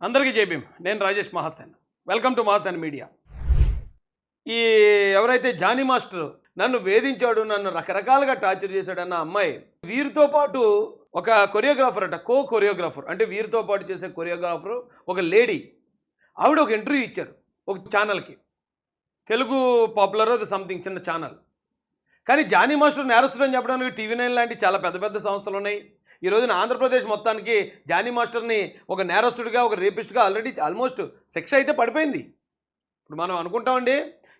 అందరికీ జై భీమ్. నేను Rajesh Mahasen. Welcome to Mahasen media. ఈ ఎవరైతే జానీ మాస్టర్ నన్ను వేధించాడు, నన్ను రకరకాలుగా టార్చర్ చేశాడన్న అమ్మాయి వీరితో పాటు ఒక కొరియోగ్రాఫర్ అట, కొరియోగ్రాఫర్ అంటే వీరితో పాటు చేసే కొరియోగ్రాఫర్ ఒక లేడీ, ఆవిడ ఒక ఇంటర్వ్యూ ఇచ్చారు ఒక ఛానల్కి, తెలుగు పాపులర్ అది సంథింగ్ చిన్న ఛానల్. కానీ జానీ మాస్టర్ నేరస్తుడు అని చెప్పడానికి TV9 లాంటి చాలా పెద్ద పెద్ద సంస్థలు ఉన్నాయి. ఈ రోజున ఆంధ్రప్రదేశ్ మొత్తానికి జానీ మాస్టర్ని ఒక నేరస్తుడిగా, ఒక రేపిస్ట్గా ఆల్రెడీ ఆల్మోస్ట్ శిక్ష అయితే పడిపోయింది. ఇప్పుడు మనం అనుకుంటామండి,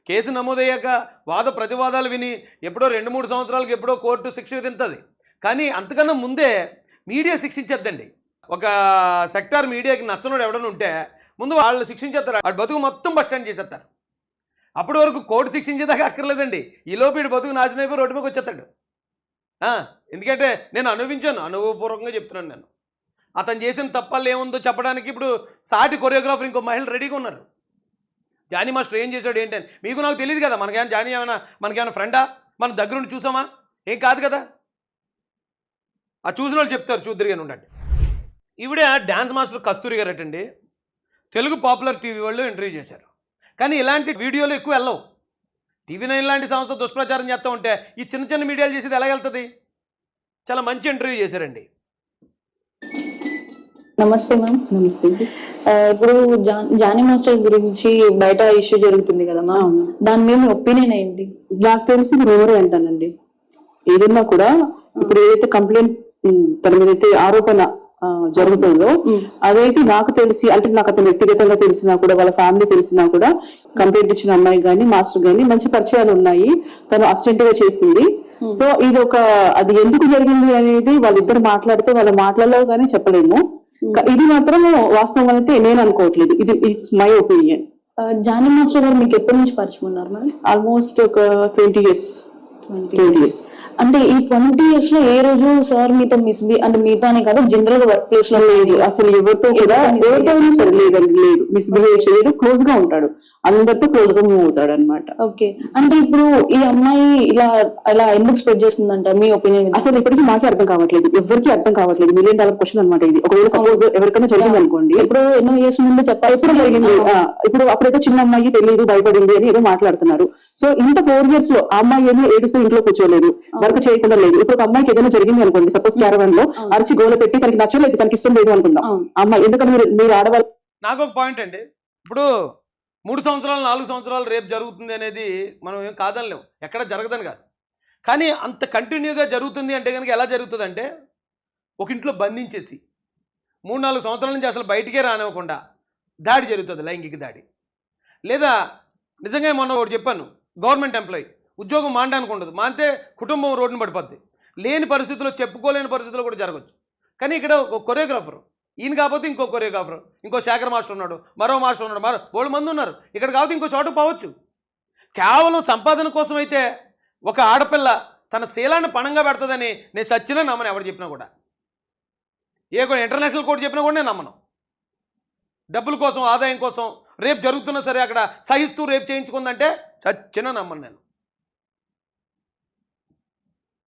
కేసు నమోదయ్యాక వాద ప్రతివాదాలు విని ఎప్పుడో 2-3 సంవత్సరాలకు ఎప్పుడో కోర్టు శిక్ష విధింతుంది. కానీ అంతకన్నా ముందే మీడియా శిక్షించేద్దండి. ఒక సెక్టార్ మీడియాకి నచ్చనోడు ఎవడన్నా ఉంటే ముందు వాళ్ళు శిక్షించేస్తారు, వాడు బతుకు మొత్తం బస్ స్టాండ్ చేసేస్తారు. అప్పటి వరకు కోర్టు శిక్షించేదాకా అక్కర్లేదండి, ఈలోపు వీడు బతుకు నాశనం అయిపోయి రోడ్డు మీదకి వచ్చేస్తాడు. ఎందుకంటే నేను అనుభవించాను, అనుభవపూర్వకంగా చెప్తున్నాను. నేను అతను చేసిన తప్పలు ఏముందో చెప్పడానికి ఇప్పుడు సాటి కొరియోగ్రాఫర్ ఇంకో మహిళ రెడీగా ఉన్నారు. జానీ మాస్టర్ ఏం చేశాడు ఏంటని మీకు నాకు తెలియదు కదా. మనకేమైనా జానీ మనకేమైనా ఫ్రెండా? మన దగ్గరుండి చూసామా? ఏం కాదు కదా. ఆ చూసిన వాళ్ళు చెప్తారు, చూద్దరిగానే ఉండండి. ఈవిడ డ్యాన్స్ మాస్టర్ కస్తూరి గారు అటండి, తెలుగు పాపులర్ టీవీ వాళ్ళు ఇంటర్వ్యూ చేశారు. కానీ ఇలాంటి వీడియోలు ఎక్కువ వెళ్ళవు. TV9 లాంటి సంస్థ దుష్ప్రచారం చేస్తూ ఉంటే ఈ చిన్న చిన్న మీడియాలు చేసేది ఎలా వెళ్తుంది? చాలా మంచి ఇంటర్వ్యూ చేశారండి. నమస్తే మ్యామ్. నమస్తే. ఇప్పుడు జానీ మాస్టర్ గురించి బయట ఇష్యూ జరుగుతుంది కదా మ్యామ్, దాని మీద ఒపీనియన్ ఏంటి? నాకు తెలిసి రూమరే అంటానండి. ఏదన్నా కూడా ఇప్పుడు ఏదైతే కంప్లైంట్ తన మీద అయితే ఆరోపణ జరుగుతుందో అదైతే నాకు తెలిసి, అంటే నాకు అతను వ్యక్తిగతంగా తెలిసినా కూడా, వాళ్ళ ఫ్యామిలీ తెలిసినా కూడా, కంప్లైంట్ ఇచ్చిన అమ్మాయి గానీ మాస్టర్ గానీ మంచి పరిచయాలు ఉన్నాయి, తను అసిస్టెంట్ గా చేసింది. సో ఇది అది ఎందుకు జరిగింది అనేది వాళ్ళిద్దరు మాట్లాడితే వాళ్ళ మాటలలో గానీ చెప్పలేము. ఇది మాత్రం వాస్తవం అయితే నేను అనుకోవట్లేదు. ఇది it's my opinion. Jani master గారు మీకు ఎప్పటి నుంచి పరిచయం ఉన్నారు మేడం? ఆల్మోస్ట్ ఒక 20 years. అంటే ఈ 20 years లో ఏ రోజు సార్ మీతో అంటే మీతో అనే కాదు, జనరల్ గా వర్క్ ప్లేస్ లో లేదు, అసలు ఎవరితో కూడా లేదండి, లేదు. మిస్బిహేవ్ చేయడు, క్లోజ్ గా ఉంటాడు, అందరితో క్లోజ్ గా మూవ్ అవుతాడు అనమాట. ఓకే. అంటే ఇప్పుడు ఈ అమ్మాయి ఇలా ఎందుకు స్ప్రెడ్ చేస్తుందంట మీ ఒపీనియన్? అసలు ఇప్పటికీ మాకే అర్థం కావట్లేదు, ఎవరికి అర్థం కావట్లేదు. $1 million క్వశ్చన్ అనమాట ఇది. ఒకవేళ సపోజ్ ఎవరికైనా జరిగింది అనుకోండి, ఇప్పుడు ఎన్నో ఇయర్స్ ముందు చెప్పాలి, ఎప్పుడు జరిగింది, ఇప్పుడు అప్పుడైతే చిన్న అమ్మాయి తెలియదు, భయపడింది అని ఏదో మాట్లాడుతున్నారు. సో ఇంత 4 years లో ఆ అమ్మాయి ఏమో ఏడుస్తూ ఇంట్లో కూర్చోలేదు, వర్క్ చేయకుండా లేదు. ఇప్పుడు ఒక అమ్మాయికి ఏదైనా జరిగింది అనుకోండి, సపోజ్ క్యారవాన్ లో అరిచి గోల పెట్టి తనకి నచ్చలేదు, తనకి ఇష్టం లేదు అనుకుందాం, అమ్మాయి ఎందుకంటే మీరు ఆడవాళ్ళు. నాకు ఒక పాయింట్ అండి, ఇప్పుడు 3 సంవత్సరాలు 4 సంవత్సరాలు రేపు జరుగుతుంది అనేది మనం ఏం కాదనలేము, ఎక్కడ జరగదని కాదు. కానీ అంత కంటిన్యూగా జరుగుతుంది అంటే కనుక ఎలా జరుగుతుంది అంటే, ఒక ఇంట్లో బంధించేసి 3-4 సంవత్సరాల నుంచి అసలు బయటికే రానివ్వకుండా దాడి జరుగుతుంది, లైంగిక దాడి. లేదా నిజంగా మొన్న ఒకటి చెప్పాను, గవర్నమెంట్ ఎంప్లాయీ ఉద్యోగం మానడానికి ఉండదు, మానితే కుటుంబం రోడ్డున పడిపోద్ది, లేని పరిస్థితుల్లో, చెప్పుకోలేని పరిస్థితుల్లో కూడా జరగచ్చు. కానీ ఇక్కడ ఒక కొరియోగ్రాఫర్, ఈయన కాకపోతే ఇంకో కొరియోగ్రాఫర్, ఇంకో శేఖర్ మాస్టర్ ఉన్నాడు, మరో మాస్టర్ ఉన్నాడు, మరో 4 మంది ఉన్నారు. ఇక్కడ కాకపోతే ఇంకో చోటు పోవచ్చు. కేవలం సంపాదన కోసం అయితే ఒక ఆడపిల్ల తన శీలాన్ని పణంగా పెడుతుందని నేను సచ్చినా నమ్మను. ఎవరు చెప్పినా కూడా, ఏ కూడా ఇంటర్నేషనల్ కోర్టు చెప్పినా కూడా నేను నమ్మను. డబ్బుల కోసం, ఆదాయం కోసం రేపు జరుగుతున్నా సరే అక్కడ సహిస్తూ రేపు చేయించుకుందంటే చచ్చినా నమ్మను నేను.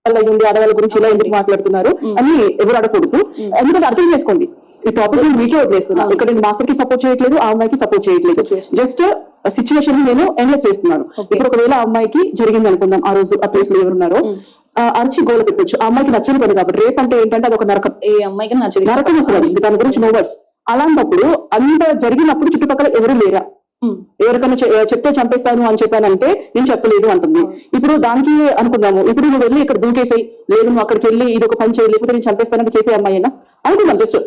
ఆడవాళ్ళ గురించి ఇలా ఎందుకు మాట్లాడుతున్నారు అని ఎవరు అడగకూడదు. ఎందుకంటే అర్థం చేసుకోండి, ఈ టాపిక్ మీకే వదిలేస్తున్నాను. ఇక్కడ నేను మాస్టర్ కి సపోర్ట్ చేయట్లేదు, ఆ అమ్మాయికి సపోర్ట్ చేయట్లేదు, జస్ట్ సిచ్యువేషన్ ని నేను ఎండ్లెస్ చేస్తున్నాను. ఇప్పుడు ఒకవేళ ఆ అమ్మాయికి జరిగింది అనుకుందాం, ఆ రోజు ఆ ప్లేస్ లో ఎవరున్నారో అరిచి గోల పెట్టొచ్చు. ఆ అమ్మాయికి నచ్చని పని కాబట్టి, రేపు అంటే ఏంటంటే అది ఒక నరకం. ఈ అమ్మాయికి నరకం అసలు దాని గురించి నో వర్డ్స్. అలాంటప్పుడు అంత జరిగినప్పుడు చుట్టుపక్కల ఎవరు లేరా? ఎవరికైనా చెప్తే చంపేస్తాను అని చెప్పానంటే నేను చెప్పలేదు అంటుంది. ఇప్పుడు దానికి అనుకుందాము, ఇప్పుడు నువ్వు వెళ్ళి ఇక్కడ దూకేసాయి, లేదు నువ్వు అక్కడికి వెళ్ళి ఇది ఒక పని చేయి, లేకపోతే నేను చంపేస్తానంటే చేసే అమ్మాయినా అనుకుందాం. జస్ట్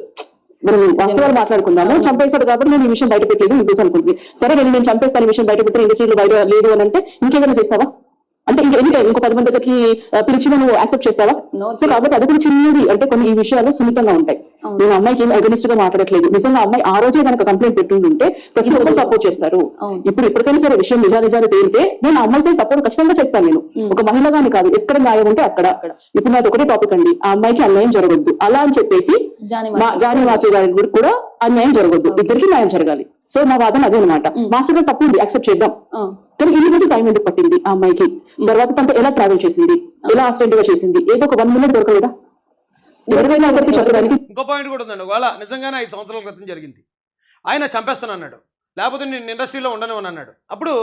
మనం వాస్తవాలు మాట్లాడుకుందాము. చంపేశాడు కాబట్టి నేను ఈ విషయం బయట పెట్టలేదు నువ్వు అనుకుంటుంది. సరే నేను చంపేస్తాను, ఈ విషయం బయట పెడితే ఇండస్ట్రీలో బయట లేదు అని అంటే ఇంకేదైనా చేస్తావా? అంటే ఇంకో 10 మంది దగ్గరికి పిలిచిన నువ్వు యాక్సెప్ట్ చేస్తావా? సో కాబట్టి అది కూడా చిన్నది, అంటే కొన్ని ఈ విషయాలు సున్నితంగా ఉంటాయి. నేను అమ్మాయికి ఏం అగనిస్ట్ గా మాట్లాడట్లేదు. నిజంగా అమ్మాయి ఆ రోజే కనుక కంప్లైంట్ పెట్టుంటే ప్రతి ఒక్కరు సపోర్ట్ చేస్తారు. ఇప్పుడు ఎప్పటికైనా సరే విషయం నిజాలు తేలితే నేను అమ్మాయి సైడ్ సపోర్ట్ ఖచ్చితంగా చేస్తాను. నేను ఒక మహిళగాని కాదు, ఎక్కడ న్యాయం ఉంటే అక్కడ. ఇప్పుడు నాది ఒకటే టాపిక్ అండి, ఆ అమ్మాయికి అన్యాయం జరగద్దు అలా అని చెప్పేసి జానీ మాస్టర్ గారికి కూడా అన్యాయం జరగద్దు, ఇద్దరికి న్యాయం జరగాలి. సో నా వాదన అదే అనమాట. మాస్టర్ గారు తప్పు ఉంది, యాక్సెప్ట్ చేద్దాం. కానీ ఇన్ని టైం ఎందుకు పట్టింది ఆ అమ్మాయికి? తర్వాత తనతో ఎలా ట్రావెల్ చేసింది, ఎలా అసిస్టెంట్ గా చేసింది? ఏదో ఒక 1 minute దొరకలేదా ఎవరికైనా ఒకరికి చెప్పడానికి? ఇంకో పాయింట్ కూడా ఉందండి, ఒకవేళ నిజంగానే 5 సంవత్సరాల క్రితం జరిగింది, ఆయన చంపేస్తాను అన్నాడు, లేకపోతే నేను ఇండస్ట్రీలో ఉండను అని అన్నాడు. అప్పుడు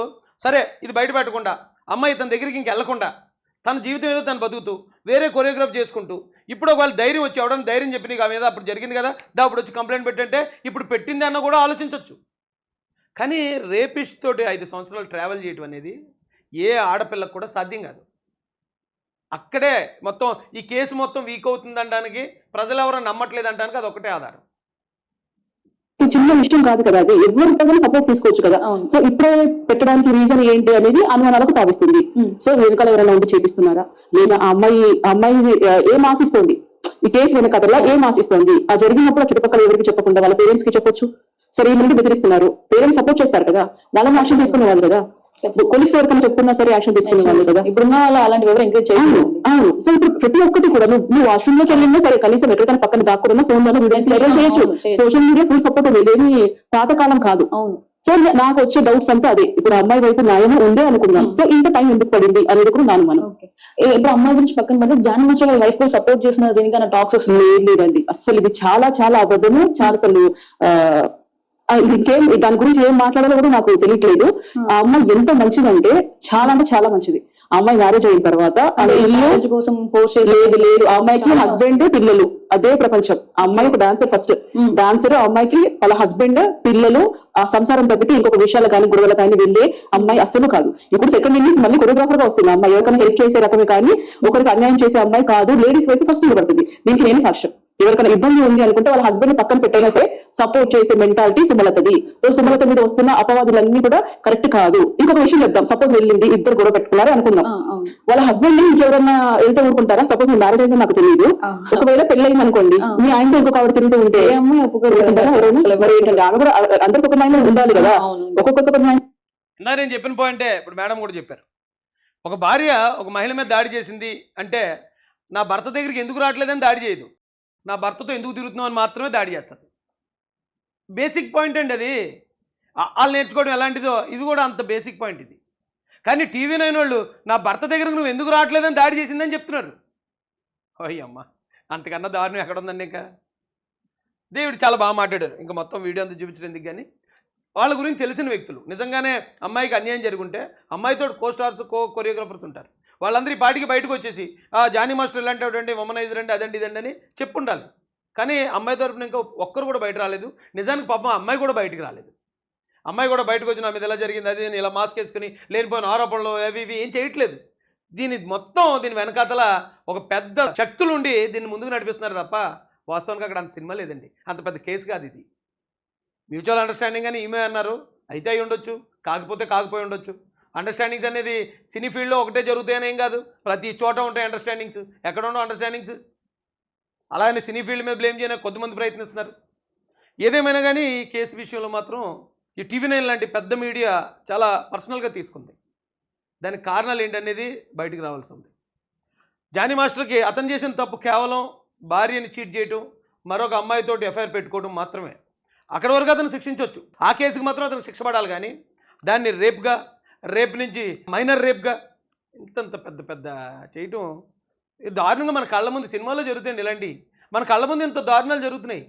సరే ఇది బయట పెట్టకుండా అమ్మాయి తన దగ్గరికి ఇంక వెళ్లకుండా తన జీవితం ఏదో తను బతుకుతూ వేరే కొరియోగ్రాఫ్ చేసుకుంటూ ఇప్పుడు ఒకవేళ ధైర్యం వచ్చి ఎవడన్నా ధైర్యం చెప్పి నీకు ఆ మీద అప్పుడు జరిగింది కదా అప్పుడు వచ్చి కంప్లైంట్ పెట్టంటే ఇప్పుడు పెట్టింది అన్న కూడా ఆలోచించవచ్చు. కానీ రేపిస్ట్ తోటి 5 సంవత్సరాలు ట్రావెల్ చేయడం అనేది ఏ ఆడపిల్లకు కూడా సాధ్యం కాదు. అక్కడే మొత్తం ఈ కేసు మొత్తం వీక్ అవుతుంది అనడానికి, ప్రజలు ఎవరో నమ్మట్లేదు అనడానికి అది ఒకటే ఆధారం. ఈ చిన్న విషయం కాదు కదా, అది ఎవరికైనా సపోర్ట్ తీసుకోవచ్చు కదా. అవును. సో ఇప్పుడే పెట్టడానికి రీజన్ ఏంటి అనేది అనుమానాలకు తావిస్తుంది. సో వెనకాల ఎవరైనా ఉండి చేపిస్తున్నారా, లేదా ఆ అమ్మాయి ఏం ఆశిస్తుంది, ఈ కేసు వెనకథలో ఏం ఆశిస్తుంది, ఆ జరిగినప్పుడు చుట్టుపక్కల ఎవరికి చెప్పకుండా వాళ్ళ పేరెంట్స్ కి చెప్పొచ్చు. సరే ఏమంటే బెదిరిస్తున్నారు, పేరెంట్స్ సపోర్ట్ చేస్తారు కదా, వాళ్ళని యాక్షన్ తీసుకునే వాళ్ళు కదా. పోలీసు ఎవరికైనా చెప్పుకున్నా సరే యాక్షన్ తీసుకునే వాళ్ళు కదా. ఇప్పుడున్న వాళ్ళు అలాంటి ఎవరు ఎంకరేజ్ అవును చేయలేదు. అవును. సో ఇప్పుడు ప్రతి ఒక్కటి కూడా నువ్వు వాష్రూమ్ లోకి వెళ్ళినా సరే కనీసం ఎక్కడికైనా పక్కన దాక్కున్నా ఫోన్ లో వీడియోస్ వైరల్ చేయొచ్చు. అవును, చేయొచ్చు. సోషల్ మీడియా ఫుల్ సపోర్ట్ ఉంది, ఇదేమి పాతకాలం కాదు. అవును. సో నాకు వచ్చే డౌట్స్ అంతా అదే, ఇప్పుడు అమ్మాయి వైపు న్యాయం ఉందే అనుకుందాం, సో ఇంత టైం ఎందుకు పడింది అనేది కూడా నా అనుమానం. ఓకే. ఇప్పుడు అమ్మాయి గురించి పక్కన పడితే జానీ మాస్టర్ వాళ్ళ వైఫ్ కూడా సపోర్ట్ చేస్తున్నారు దీనికన్నా టాక్స్ వస్తుంది. లేదండి, అసలు ఇది చాలా చాలా అబద్ధము. చాలా అసలు ఇంకేం దాని గురించి ఏం మాట్లాడాలో కూడా నాకు తెలియట్లేదు. ఆ అమ్మాయి ఎంత మంచిదంటే చాలా అంటే చాలా మంచిది. ఆ అమ్మాయి మ్యారేజ్ అయిన తర్వాత ఆమె ఇల్లు మ్యారేజ్ కోసం ఫోర్స్ చేసి లేదు, ఆ అమ్మాయికి హస్బెండ్ పిల్లలు అదే ప్రపంచం. ఆ అమ్మాయి ఒక డాన్సర్, ఫస్ట్ డాన్సర్. ఆ అమ్మాయికి వాళ్ళ హస్బెండ్ పిల్లలు, ఆ సంసారం తప్పితే ఇంకొక విషయాలు కానీ గొడవలు కానీ వెళ్ళే అమ్మాయి అస్సలు కాదు. ఇప్పుడు సెకండ్ ఇన్నింగ్స్ మళ్ళీ కొరియోగ్రాఫర్ గా వస్తుంది. అమ్మాయి ఎవరికైనా హెల్ప్ చేసే రకమే కానీ ఒకరికి అన్యాయం చేసే అమ్మాయి కాదు. లేడీస్ వైపు ఫస్ట్ నిలబడుతుంది. దీనికి నేను సాక్ష్యం. ఎవరికైనా ఇబ్బంది ఉంది అనుకుంటే వాళ్ళ హస్బెండ్ పక్కన పెట్టైనా సరే సపోర్ట్ చేసే మెంటాలిటీ సుమలతది. సుమలత మీద వస్తున్న అపవాదులన్నీ కూడా కరెక్ట్ కాదు. ఇంకొక విషయం చెప్తాం, సపోజ్ వెళ్ళింది, ఇద్దరు గొడవ పెట్టుకున్నారు అనుకుందాం. వాళ్ళ హస్బెండ్ ఇంకెవరన్నా వెళ్తూ ఊరుకుంటారా? సపోజ్ నేను మ్యారేజ్ అయిందో నాకు తెలియదు, ఒకవేళ పెళ్ళయింది అనుకోండి, మీ ఆయనతో ఇంకొక ఆవిడ తిరుగుతూ ఉంటే ఊరుకుంటారా? మరి ఏంటంటే ఆమె కూడా అందరికి ఒక న్యాయం ఉండాలి కదా. ఒక్కొక్కరికి న్యాయం. ఇందా నేను చెప్పిన పాయింటే ఇప్పుడు మేడం కూడా చెప్పారు. ఒక భార్య ఒక మహిళ మీద దాడి చేసింది అంటే నా భర్త దగ్గరికి ఎందుకు రావట్లేదని దాడి చేయదు, నా భర్తతో ఎందుకు తిరుగుతున్నావు అని మాత్రమే దాడి చేస్తారు. బేసిక్ పాయింట్ అండి అది. వాళ్ళు నేర్చుకోవడం ఎలాంటిదో ఇది కూడా అంత బేసిక్ పాయింట్ ఇది. కానీ టీవీ 9 వాళ్ళు నా భర్త దగ్గరకు నువ్వు ఎందుకు రావట్లేదని దాడి చేసిందని చెప్తున్నారు. అయ్యమ్మ, అంతకన్నా దారుణం ఎక్కడ ఉందండి. ఇంకా దేవుడు చాలా బాగా మాట్లాడారు. ఇంకా మొత్తం వీడియో అంతా చూపించడం ఎందుకు. కానీ వాళ్ళ గురించి తెలిసిన వ్యక్తులు నిజంగానే అమ్మాయికి అన్యాయం జరుగుంటే అమ్మాయితో కో-స్టార్స్ కొరియోగ్రాఫర్స్ ఉంటారు. వాళ్ళందరూ ఈ పాటికి బయటకు వచ్చేసి జానీ మాస్టర్ ఇలాంటి వమనైజర్ అండి అదండి ఇదండి అని చెప్పుండాలి. కానీ అమ్మాయి తరపున ఇంకా ఒక్కరు కూడా బయట రాలేదు. నిజానికి పాపం అమ్మాయి కూడా బయటికి రాలేదు. అమ్మాయి కూడా బయటకు వచ్చి నా మీద ఎలా జరిగింది అది ఇలా మాస్క్ వేసుకుని లేనిపోయిన ఆరోపణలు అవి ఇవి ఏం చేయట్లేదు. దీని వెనకాతల ఒక పెద్ద శక్తులు ఉండి దీన్ని ముందుకు నడిపిస్తున్నారు తప్ప వాస్తవానికి అక్కడ అంత సినిమా లేదండి. అంత పెద్ద కేసు కాదు ఇది. మ్యూచువల్ అండర్స్టాండింగ్ అని ఈమె అన్నారు, అయితే అయి ఉండొచ్చు, కాకపోతే కాకపోయి ఉండొచ్చు. అండర్స్టాండింగ్స్ అనేది సినీ ఫీల్డ్లో ఒకటే జరుగుతాయని ఏం కాదు, ప్రతి చోట ఉంటాయి అండర్స్టాండింగ్స్. ఎక్కడ ఉండవు అండర్స్టాండింగ్స్? అలాగే సినీ ఫీల్డ్ మీద బ్లేమ్ చేయడానికి కొద్దిమంది ప్రయత్నిస్తున్నారు. ఏదేమైనా కానీ ఈ కేసు విషయంలో మాత్రం ఈ టీవీ 9 లాంటి పెద్ద మీడియా చాలా పర్సనల్గా తీసుకుంది. దానికి కారణాలు ఏంటనేది బయటికి రావాల్సి ఉంది. జానీ మాస్టర్కి అతను చేసిన తప్పు కేవలం భార్యని చీట్ చేయటం, మరొక అమ్మాయితోటి ఎఫ్ఐఆర్ పెట్టుకోవడం మాత్రమే. అక్కడి వరకు అతను శిక్షించవచ్చు. ఆ కేసుకి మాత్రం అతను శిక్ష పడాలి. కానీ దాన్ని రేప్ నుంచి మైనర్ రేప్గా ఇంతంత పెద్ద చేయటం దారుణంగా మన కళ్ళ ముందు సినిమాలో జరుగుతాయండి. ఇలాంటి మన కళ్ళ ముందు ఇంత దారుణాలు జరుగుతున్నాయి.